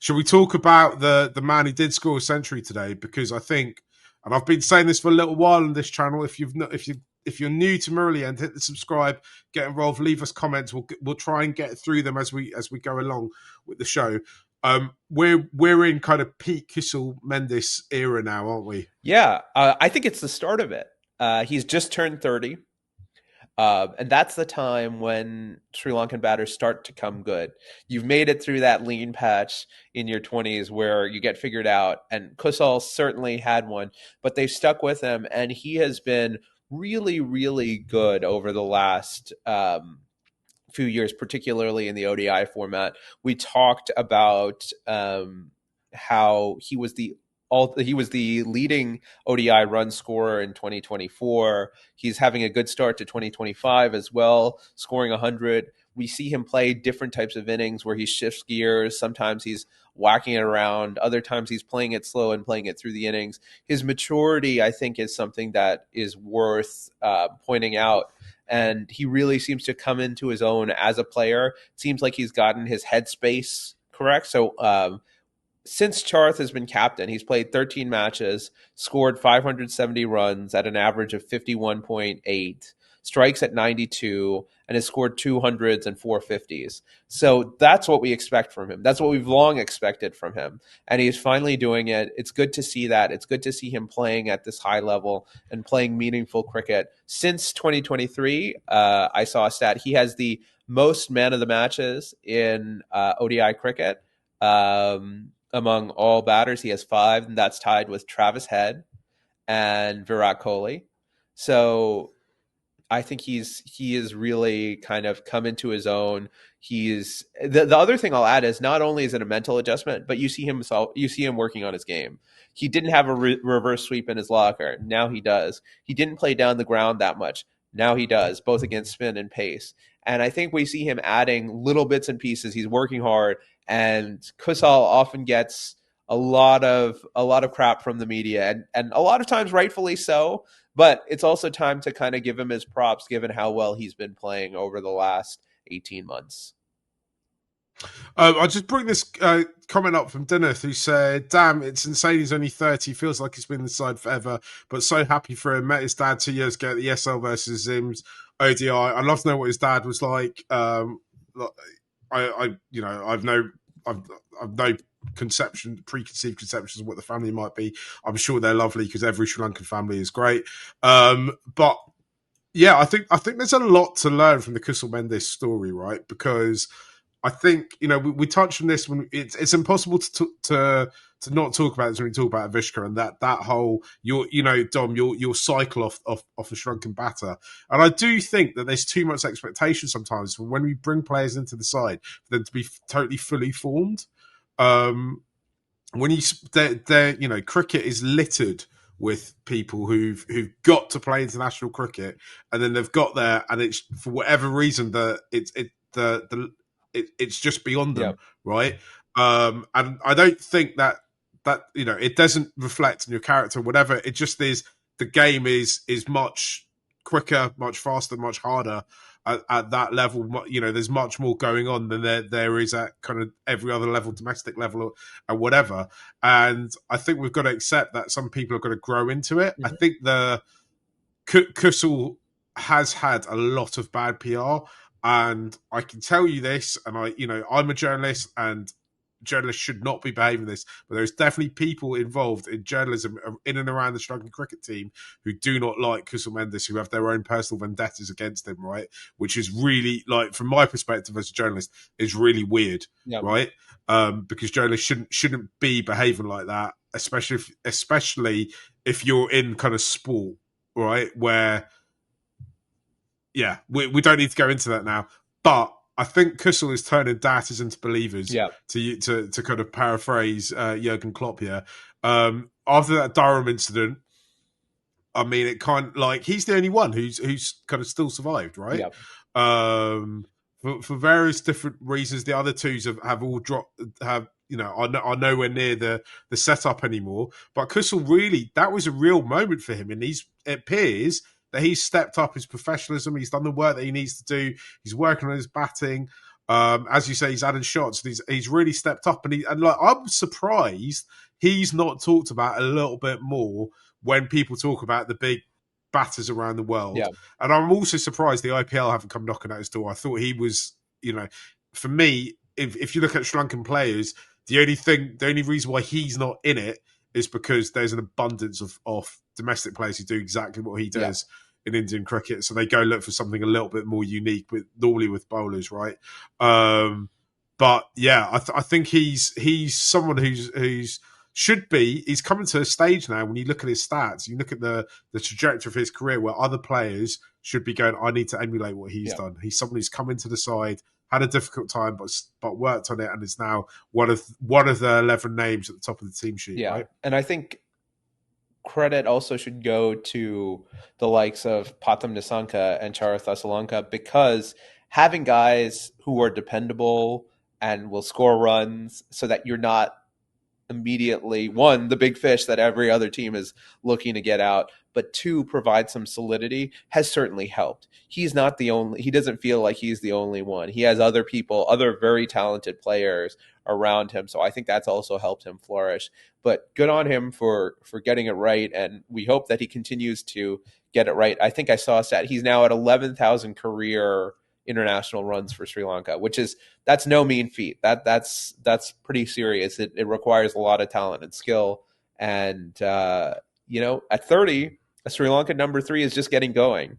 Shall we talk about the man who did score a century today? Because I think, and I've been saying this for a little while on this channel. If you're new to Muraliend, hit the subscribe, get involved, leave us comments. We'll try and get through them as we go along with the show. We're in kind of peak Kusal Mendis era now, aren't we? Yeah, I think it's the start of it. He's just turned 30. And that's the time when Sri Lankan batters start to come good. You've made it through that lean patch in your 20s where you get figured out, and Kusal certainly had one, but they've stuck with him, and he has been really, really good over the last few years, particularly in the ODI format. We talked about how he was the leading ODI run scorer in 2024. He's having a good start to 2025 as well, scoring 100. We see him play different types of innings where he shifts gears. Sometimes he's whacking it around. Other times he's playing it slow and playing it through the innings. His maturity, I think, is something that is worth pointing out. And he really seems to come into his own as a player. It seems like he's gotten his headspace correct. So since Charth has been captain, he's played 13 matches, scored 570 runs at an average of 51.8, strikes at 92, and has scored 200s and 450s. So that's what we expect from him. That's what we've long expected from him. And he's finally doing it. It's good to see that. It's good to see him playing at this high level and playing meaningful cricket. Since 2023, I saw a stat. He has the most man of the matches in ODI cricket. Among all batters, he has 5, and that's tied with Travis Head and Virat Kohli. So I think he is really kind of come into his own. He's the other thing I'll add is not only is it a mental adjustment, but you see him working on his game. He didn't have a reverse sweep in his locker. Now he does. He didn't play down the ground that much. Now he does, both against spin and pace. And I think we see him adding little bits and pieces. He's working hard, and Kusal often gets a lot of crap from the media, and a lot of times rightfully so. But it's also time to kind of give him his props, given how well he's been playing over the last 18 months. I'll just bring this comment up from Dineth, who said, "Damn, it's insane. He's only 30. Feels like he's been inside forever, but so happy for him. Met his dad 2 years ago at the ESL versus Zims ODI. I'd love to know what his dad was like. I've no preconceived conceptions of what the family might be. I'm sure they're lovely because every Sri Lankan family is great. But yeah, I think there's a lot to learn from the Kusal Mendis story, right? Because I think, we touched on this when it's impossible to not talk about this when we talk about Avishka and that whole Dom, your cycle off a shrunken batter. And I do think that there's too much expectation sometimes when we bring players into the side for them to be totally fully formed. When cricket is littered with people who've got to play international cricket, and then they've got there, and it's for whatever reason that it's just beyond them, right? And I don't think that it doesn't reflect on your character, whatever. It just is. The game is much quicker, much faster, much harder at that level. There's much more going on than there is at kind of every other level, domestic level or whatever. And I think we've got to accept that some people have got to grow into it. Mm-hmm. I think the Kusal has had a lot of bad PR. And I can tell you this, and I'm a journalist, and journalists should not be behaving this, but there's definitely people involved in journalism in and around the Sri Lankan cricket team who do not like Kusal Mendis, who have their own personal vendettas against him, right? Which is really, from my perspective as a journalist, is really weird, right? Because journalists shouldn't be behaving like that, especially if you're in kind of sport, right? Where we don't need to go into that now, but I think Kusal is turning doubters into believers. To kind of paraphrase Jurgen Klopp here. After that Durham incident, I mean, it kind of he's the only one who's kind of still survived, right? For various different reasons, the other twos have all dropped. Are nowhere near the setup anymore. But Kusal really, that was a real moment for him, and it appears that he's stepped up his professionalism. He's done the work that he needs to do. He's working on his batting. As you say, he's adding shots, and he's really stepped up. And like, I'm surprised he's not talked about a little bit more when people talk about the big batters around the world. Yeah, And I'm also surprised the IPL haven't come knocking at his door. I thought he was, for me, if you look at Sri Lankan players, the only reason why he's not in it is because there's an abundance of domestic players who do exactly what he yeah, does in Indian cricket. So they go look for something a little bit more unique normally with bowlers, right? Um, but yeah, I think he's someone who's should be. He's coming to a stage now when you look at his stats, you look at the trajectory of his career where other players should be going, I need to emulate what he's yeah. done. He's someone who's come into the side, had a difficult time, but worked on it, and is now one of the 11 names at the top of the team sheet, Yeah. right? And I think credit also should go to the likes of Patham Nissanka and Charith Asalanka, because having guys who are dependable and will score runs so that you're not immediately, one, the big fish that every other team is looking to get out, but two, provide some solidity, has certainly helped. He's not the only, he doesn't feel like he's the only one. He has other people, other very talented players around him. So I think that's also helped him flourish. But good on him for getting it right, and we hope that he continues to get it right. I think I saw a stat. He's now at 11,000 career international runs for Sri Lanka, which is, that's no mean feat. That's pretty serious. It requires a lot of talent and skill. And at 30, Sri Lanka number 3 is just getting going.